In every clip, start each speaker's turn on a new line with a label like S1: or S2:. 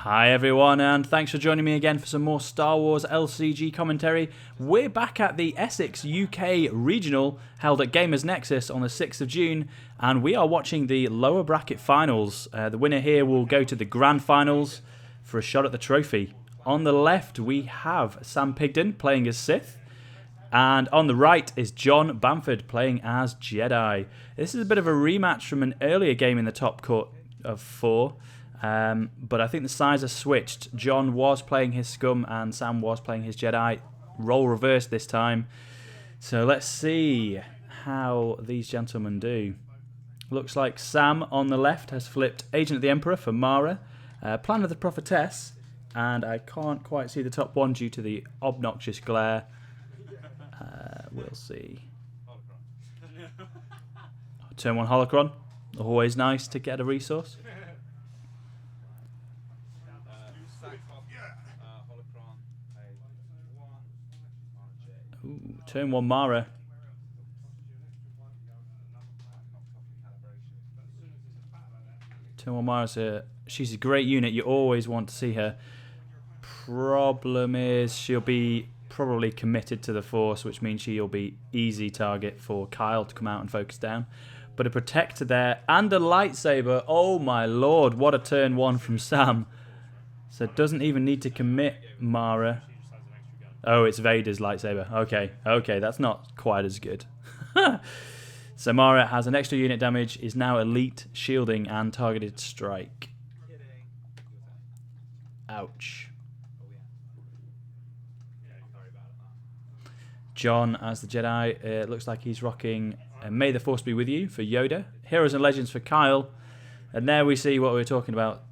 S1: Hi everyone, and thanks for joining me again for some more Star Wars LCG commentary. We're back at the Essex UK Regional, held at Gamerz Nexus on the 6th of June, and we are watching the lower bracket finals. The winner here will go to the grand finals for a shot at the trophy. On the left we have Sam Pigden playing as Sith, and on the right is John Bamford playing as Jedi. This is a bit of a rematch from an earlier game in the top court of 4. But I think the sides are switched. John was playing his Scum and Sam was playing his Jedi. Role reversed this time. So let's see how these gentlemen do. Looks like Sam on the left has flipped Agent of the Emperor for Mara, Plan of the Prophetess, and I can't quite see the top one due to the obnoxious glare. We'll see. Turn 1 Holocron. Always nice to get a resource. Ooh, turn 1 Mara. Turn 1 Mara's she's a great unit. You always want to see her. Problem is she'll be probably committed to the Force, which means she'll be easy target for Kyle to come out and focus down. But a Protector there and a Lightsaber. Oh my lord, what a turn 1 from Sam. So it doesn't even need to commit Mara. Oh, it's Vader's lightsaber. Okay, that's not quite as good. So Mara has an extra unit damage, is now elite, shielding, and targeted strike. Ouch. John as the Jedi, looks like he's rocking May the Force be with you for Yoda. Heroes and Legends for Kyle. And there we see what we were talking about.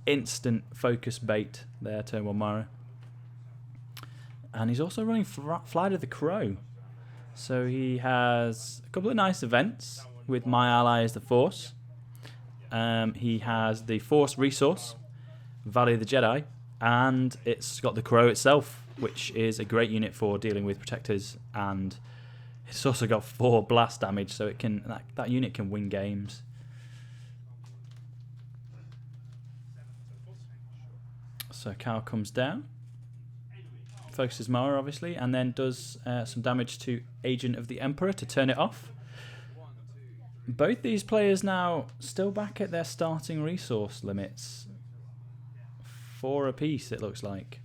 S1: Instant focus bait there, turn 1 Mara. And he's also running Flight of the Crow. So he has a couple of nice events with My Ally as the Force. He has the Force resource, Valley of the Jedi, and it's got the Crow itself, which is a great unit for dealing with Protectors. And it's also got 4 blast damage, so it can that unit can win games. So Cal comes down. Focuses Mara, obviously, and then does some damage to Agent of the Emperor to turn it off. Both these players now still back at their starting resource limits. 4 apiece, it looks like.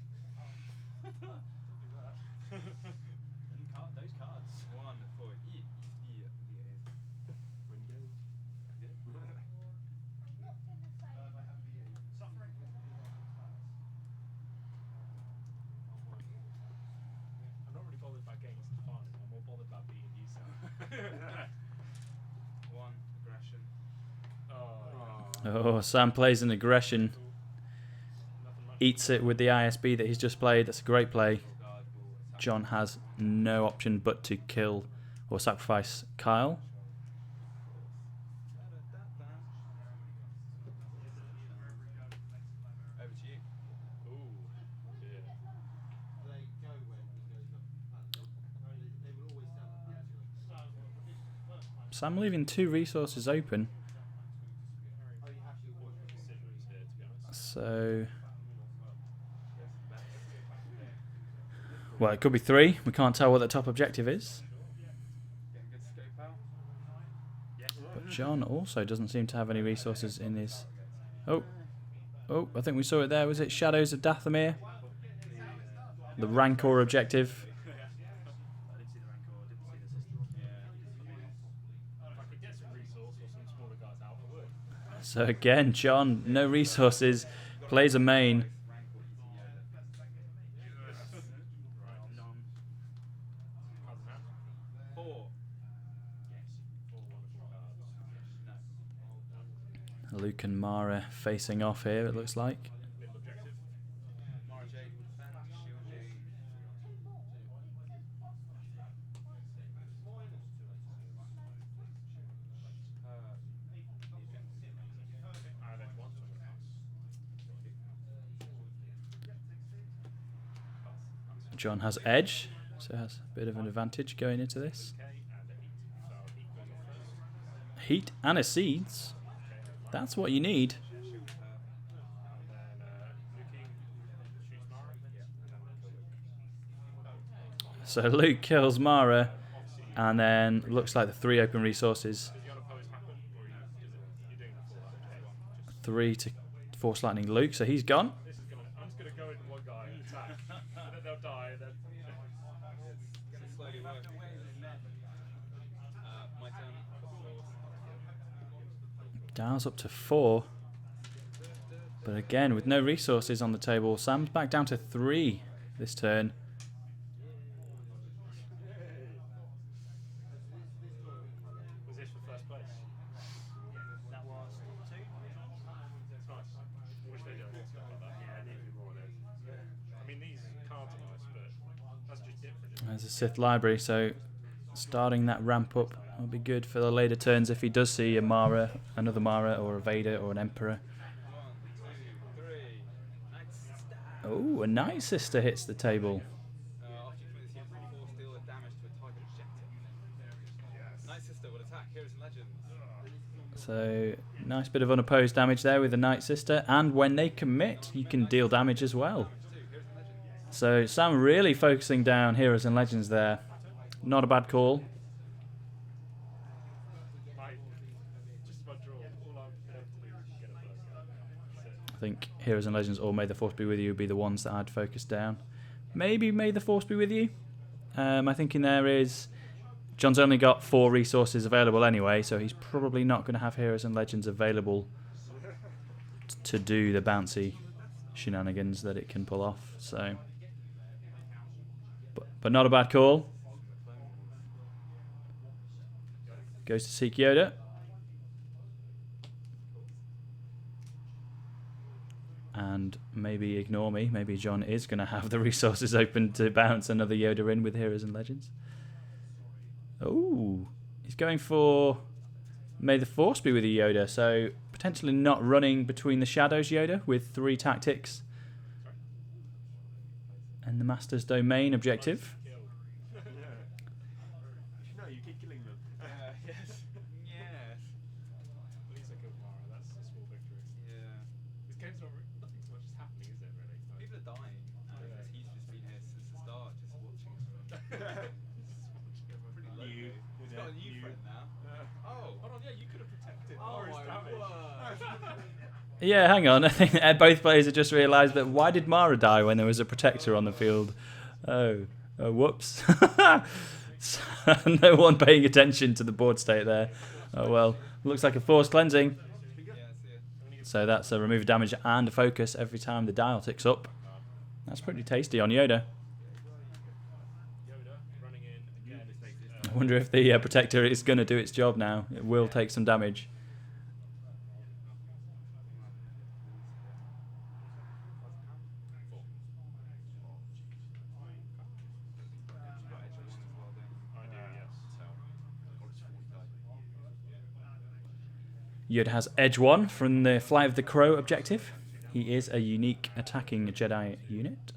S1: Oh, Sam plays an aggression. Eats it with the ISB that he's just played. That's a great play. John has no option but to kill or sacrifice Kyle. Sam leaving 2 resources open. So, well, it could be 3. We can't tell what the top objective is. But John also doesn't seem to have any resources in his... Oh, I think we saw it there. Was it Shadows of Dathomir? The Rancor objective. So again, John, no resources, plays a main. Luke and Mara facing off here, it looks like. John has edge, so has a bit of an advantage going into this. Heat and a seeds. That's what you need. So Luke kills Mara, and then looks like the 3 open resources. 3 to force lightning Luke, so he's gone.
S2: I'm just going to go into one guy and attack, and then they'll die, and then...
S1: Dials up to 4. But again, with no resources on the table, Sam's back down to 3 this turn.
S2: Was this for first place? That was 2. It's nice. I wish they did stuff like that. Yeah, they need more of those. I mean, these cards are nice, but that's just different.
S1: There's a Sith library, so starting that ramp up will be good for the later turns if he does see a Mara, another Mara, or a Vader, or an Emperor. Oh, a Night Sister hits the table. So, nice bit of unopposed damage there with the Night Sister. And when they commit, you can deal damage as well. So, Sam really focusing down Heroes and Legends there. Not a bad call. I think Heroes and Legends or May the Force be with you would be the ones that I'd focus down. Maybe May the Force be with you. I think in there is... John's only got 4 resources available anyway, so he's probably not going to have Heroes and Legends available to do the bouncy shenanigans that it can pull off. So, but not a bad call. Goes to seek Yoda. And maybe ignore me. Maybe John is going to have the resources open to bounce another Yoda in with Heroes and Legends. Oh, he's going for May the Force be with you, Yoda. So potentially not running between the shadows, Yoda, with 3 tactics. And the Master's Domain objective.
S2: No, you keep killing them. Yes. Yes. At least I killed Mara. That's a small victory. Yeah. This game's nothing too much is happening, is it, really? People are dying. He's just been here since the start, just watching them. He's got a new friend now. Oh, hold on, yeah, you could have protected Mara's damage.
S1: Yeah, hang on. I think both players have just realised that why did Mara die when there was a protector on the field? Oh whoops. No one paying attention to the board state there. Oh well, looks like a force cleansing. So that's a remove damage and a focus every time the dial ticks up. That's pretty tasty on Yoda. I wonder if the protector is going to do its job now. It will take some damage. Yoda has Edge 1 from the Flight of the Crow objective. He is a unique attacking Jedi unit.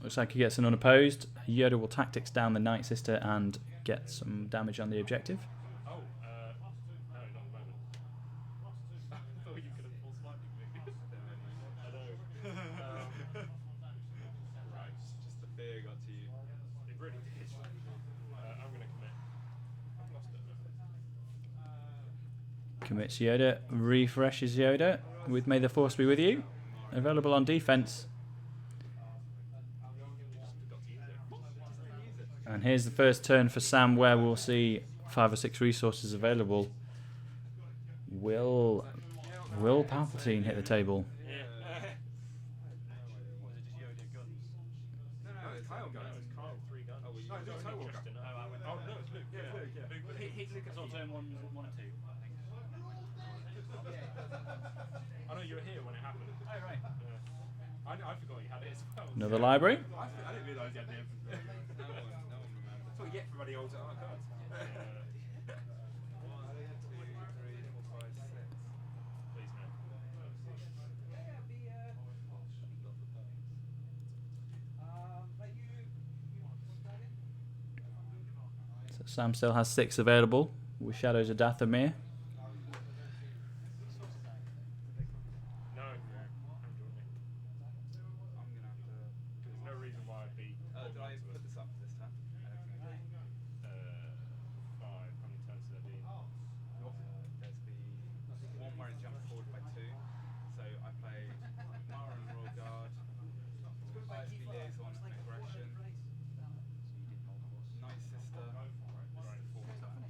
S1: Looks like he gets an unopposed. Yoda will tactics down the Night Sister and get some damage on the objective.
S2: Oh, no, not at the moment. I thought you could have full swiped me. I know. Right, just the fear got to you. It really did. I'm going to commit. I've lost it.
S1: Commits Yoda, refreshes Yoda with May the Force be with you. Available on defense. And here's the first turn for Sam where we'll see 5 or 6 resources available. Will Palpatine hit the table?
S2: I know you were here when it happened. Oh, right. I forgot you had it as well.
S1: Another library.
S2: I didn't realise you had the infantry. No one remembers. That's what you get for bloody old cards. 1, 2, 3, 4, 5, 6. Please, man.
S1: So Sam still has 6 available with Shadows of Dathomir.
S2: reason why I beat.
S3: Did I put this up this time? I don't think I did.
S2: 5. How many turns has there been?
S3: There's been one where it jumped forward by 2. So I played Mara and Royal Guard, ISB Liaison and Aggression, Night Sister, this is the 4th turn.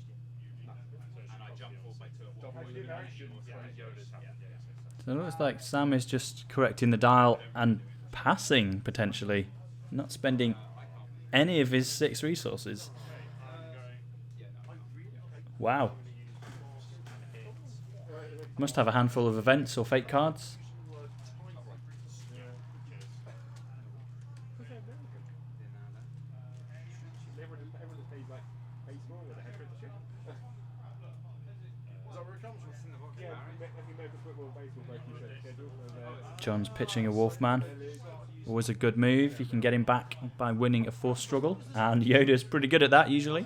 S3: And I jumped forward by 2 at one point.
S1: So it looks like Sam is just correcting the dial and passing, potentially. Not spending any of his 6 resources. Wow. Must have a handful of events or fate cards. John's pitching a Wolfman. Always a good move. You can get him back by winning a force struggle. And Yoda's pretty good at that usually.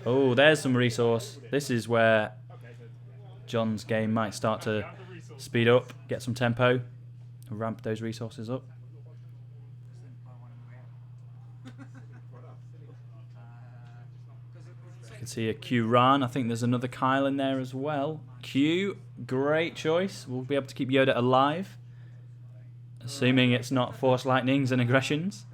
S1: Oh, there's some resource. This is where John's game might start to speed up, get some tempo, and ramp those resources up. So you can see a Q run. I think there's another Kyle in there as well. Q, great choice. We'll be able to keep Yoda alive. Assuming it's not Force Lightnings and Aggressions.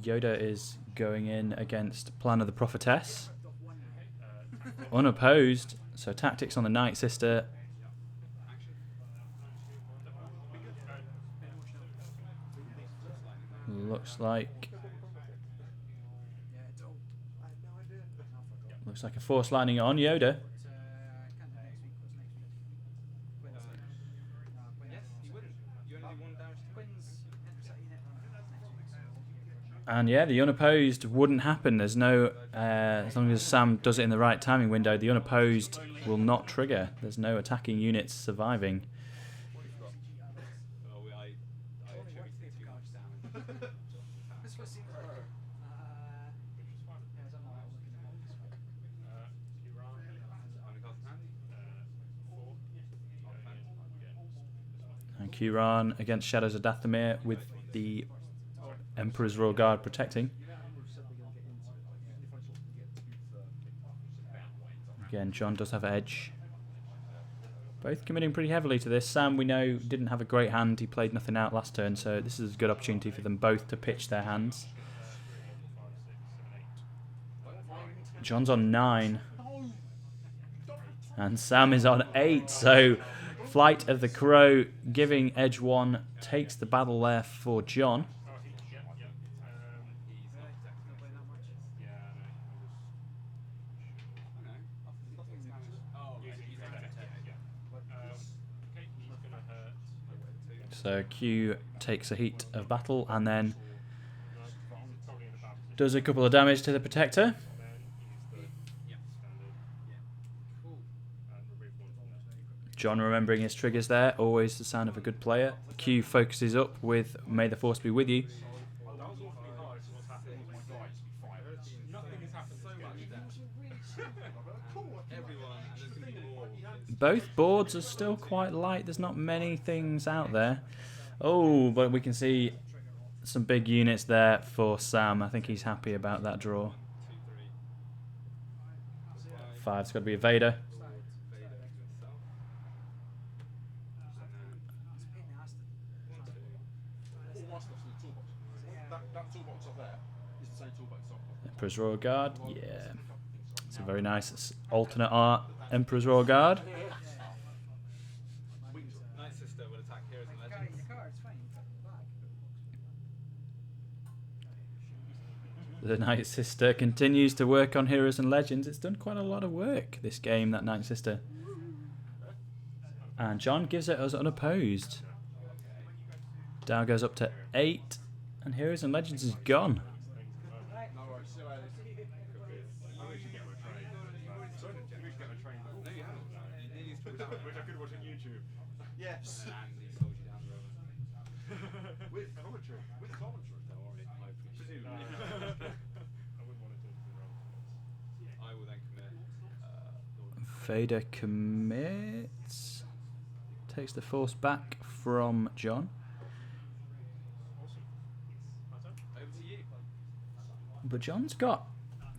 S1: Yoda is going in against Plan of the Prophetess. Unopposed. So tactics on the Night Sister. Looks like a Force Lightning on Yoda. And yeah, the unopposed wouldn't happen. There's no, as long as Sam does it in the right timing window, the unopposed will not trigger. There's no attacking units surviving. And Quran against Shadows of Dathomir with the Emperor's Royal Guard protecting. Again, John does have an edge. Both committing pretty heavily to this. Sam, we know, didn't have a great hand. He played nothing out last turn, so this is a good opportunity for them both to pitch their hands. John's on 9. And Sam is on 8, so Flight of the Crow giving edge 1 takes the battle there for John. So Q takes a heat of battle and then does a couple of damage to the Protector. John remembering his triggers there, always the sign of a good player. Q focuses up with May the Force be with you. Both boards are still quite light. There's not many things out there. Oh, but we can see some big units there for Sam. I think he's happy about that draw. 5's got to be a Vader. Emperor's Royal Guard. Yeah. It's a very nice alternate art Emperor's Royal Guard. The Night Sister continues to work on Heroes and Legends. It's done quite a lot of work, this game, that Night Sister. And John gives it us unopposed. Dow goes up to 8, and Heroes and Legends is gone.
S4: Yes. With commentary. With
S1: Vader commits. Takes the force back from John.
S3: Over to you.
S1: But John's got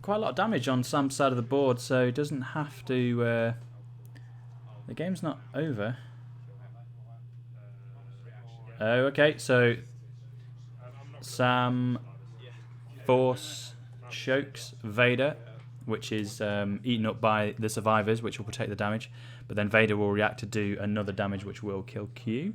S1: quite a lot of damage on Sam's side of the board, so he doesn't have to... the game's not over. Oh, okay, so Sam force chokes Vader, which is eaten up by the survivors, which will protect the damage. But then Vader will react to do another damage, which will kill Q.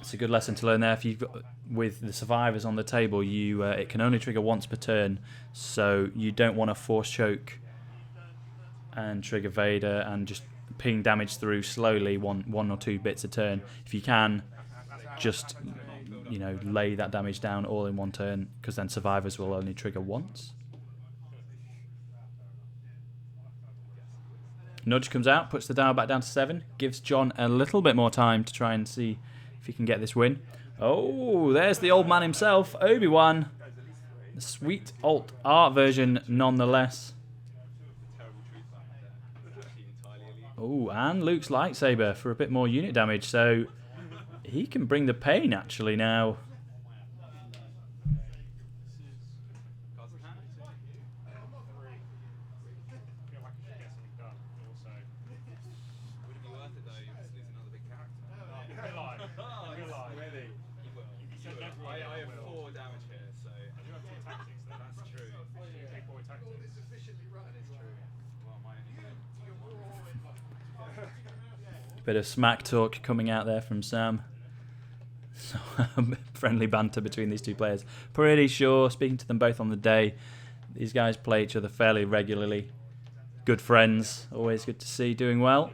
S1: It's a good lesson to learn there. If you've got, with the survivors on the table, you it can only trigger once per turn, so you don't want to force choke and trigger Vader and just ping damage through slowly, one or two bits a turn. If you can, just lay that damage down all in one turn, because then survivors will only trigger once. Nudge comes out, puts the dial back down to 7, gives John a little bit more time to try and see if he can get this win. Oh, there's the old man himself, Obi-Wan. The sweet alt art version nonetheless. Oh, and Luke's lightsaber for a bit more unit damage, so he can bring the pain actually now.
S3: I have 4 damage here, so that's true.
S1: Bit of smack talk coming out there from Sam. Friendly banter between these two players. Pretty sure, speaking to them both on the day, these guys play each other fairly regularly. Good friends, always good to see, doing well.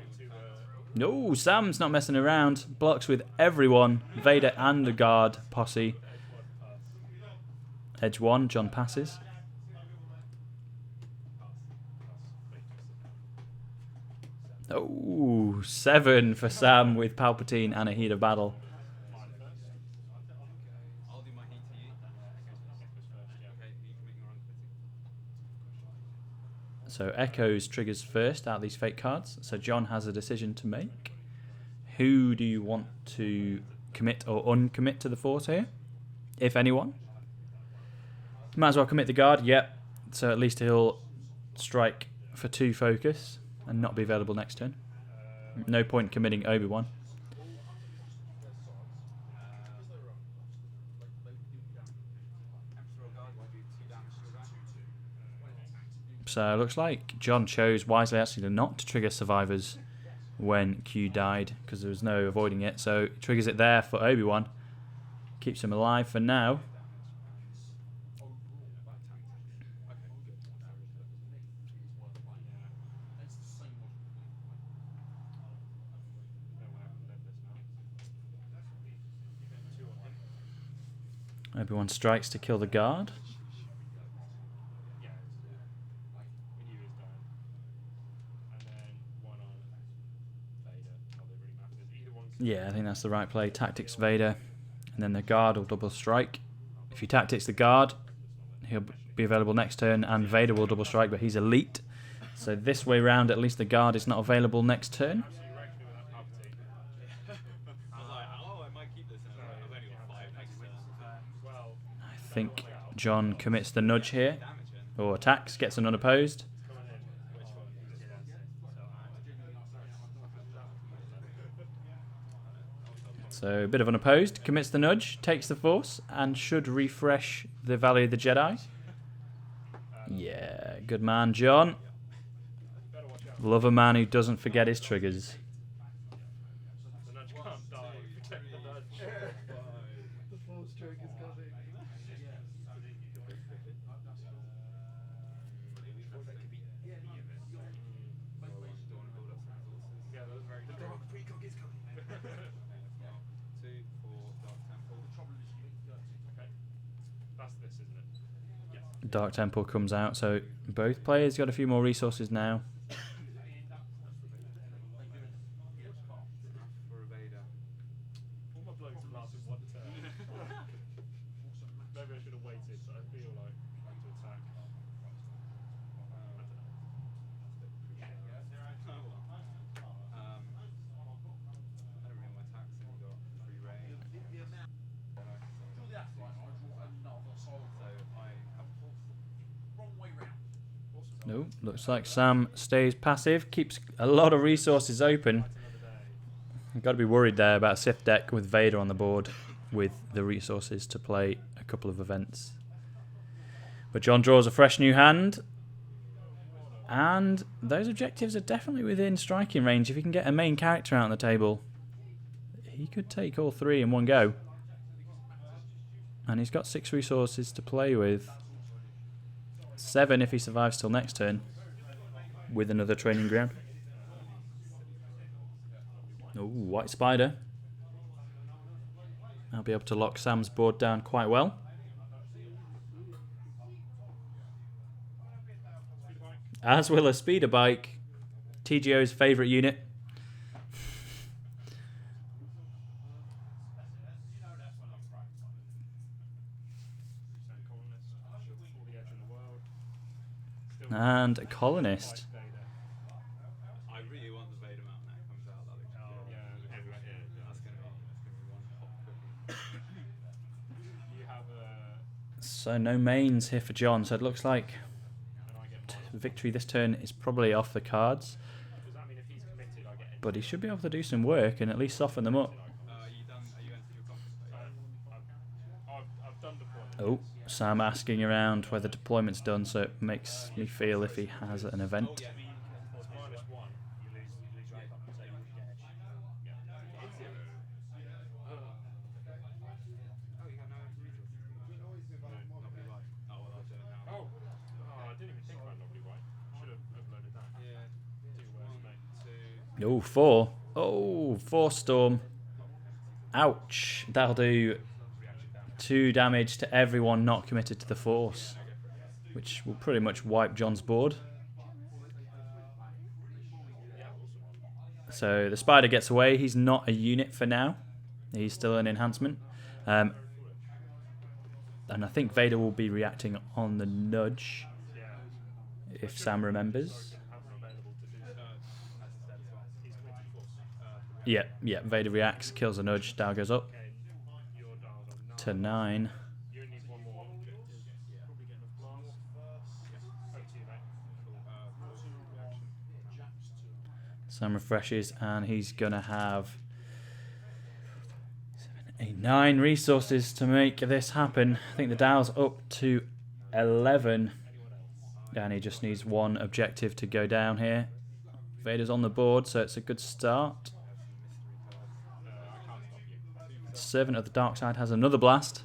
S1: No, Sam's not messing around. Blocks with everyone, Vader and the guard posse. Edge 1, John passes. Oh, 7 for Sam with Palpatine and a heat of battle.
S3: I'll do my heat to you. Okay, you can make your own critic.
S1: So Echoes triggers first out of these fake cards. So John has a decision to make. Who do you want to commit or uncommit to the force here? If anyone. Might as well commit the guard. Yep. So at least he'll strike for 2 focus and not be available next turn. No point committing Obi-Wan. So it looks like John chose wisely actually not to trigger survivors when Q died, because there was no avoiding it. So triggers it there for Obi-Wan. Keeps him alive for now. Obi-Wan strikes to kill the guard. Yeah, I think that's the right play. Tactics Vader, and then the guard will double strike. If you tactics the guard, he'll be available next turn, and Vader will double strike, but he's elite. So this way round, at least the guard is not available next turn. I think John commits the nudge here, or attacks, gets an unopposed. So a bit of unopposed, commits the nudge, takes the force, and should refresh the Valley of the Jedi. Yeah, good man, John. Love a man who doesn't forget his triggers. Dark Temple comes out, so both players got a few more resources now.
S3: I don't really want to tax if you've got free reign.
S1: No, looks like Sam stays passive, keeps a lot of resources open. You've got to be worried there about a Sith deck with Vader on the board with the resources to play a couple of events. But John draws a fresh new hand. And those objectives are definitely within striking range. If he can get a main character out on the table, he could take all three in one go. And he's got 6 resources to play with. 7 if he survives till next turn with another training ground. Oh, White Spider. I'll be able to lock Sam's board down quite well. As will a speeder bike, TGO's favourite unit. And a colonist.
S3: I really want the Vader mount when that comes out. That looks good. That's going to be one hot cookie.
S1: So no mains here for John. So it looks like victory this turn is probably off the cards. But he should be able to do some work and at least soften them up.
S3: Are you going to your conference?
S2: I've done deployment.
S1: Oh, Sam asking around whether deployment's done, so it makes me feel if he has an event.
S2: It's -1. You lose your icon, so you get edge.
S3: Oh, you got no resources. Nobody like. Oh, well, I'll do it now.
S2: Oh, I didn't even think about Nobly White. Should have uploaded that.
S3: Yeah.
S2: Do worse, mate.
S3: 2.
S1: Oh, 4. Oh, 4 storm. Ouch. That'll do 2 damage to everyone not committed to the force, which will pretty much wipe John's board. So the spider gets away. He's not a unit for now. He's still an enhancement. And I think Vader will be reacting on the nudge, if Sam remembers. Yeah, Vader reacts, kills a nudge, dial goes up to 9.
S2: You only need one more. Probably get enough blast. Over to you, mate.
S1: Sam refreshes, and he's going to have 7, 8, 9 resources to make this happen. I think the dial's up to 11. And he just needs 1 objective to go down here. Vader's on the board, so it's a good start. Servant of the Dark Side has another blast.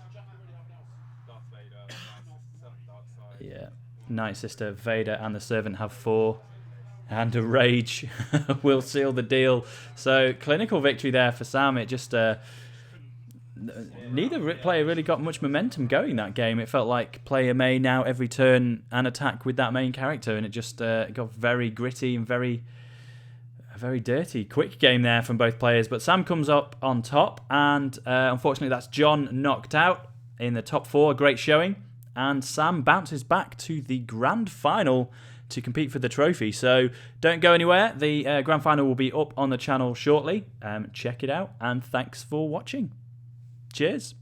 S1: Yeah. Night Sister, Vader, and the Servant have 4. And a Rage will seal the deal. So, clinical victory there for Sam. It just... neither player really got much momentum going that game. It felt like player may now every turn and attack with that main character. And it just got very gritty and very dirty. Quick game there from both players. But Sam comes up on top. And unfortunately, that's John knocked out in the top 4. Great showing. And Sam bounces back to the grand final to compete for the trophy. So don't go anywhere. The grand final will be up on the channel shortly. Check it out. And thanks for watching. Cheers.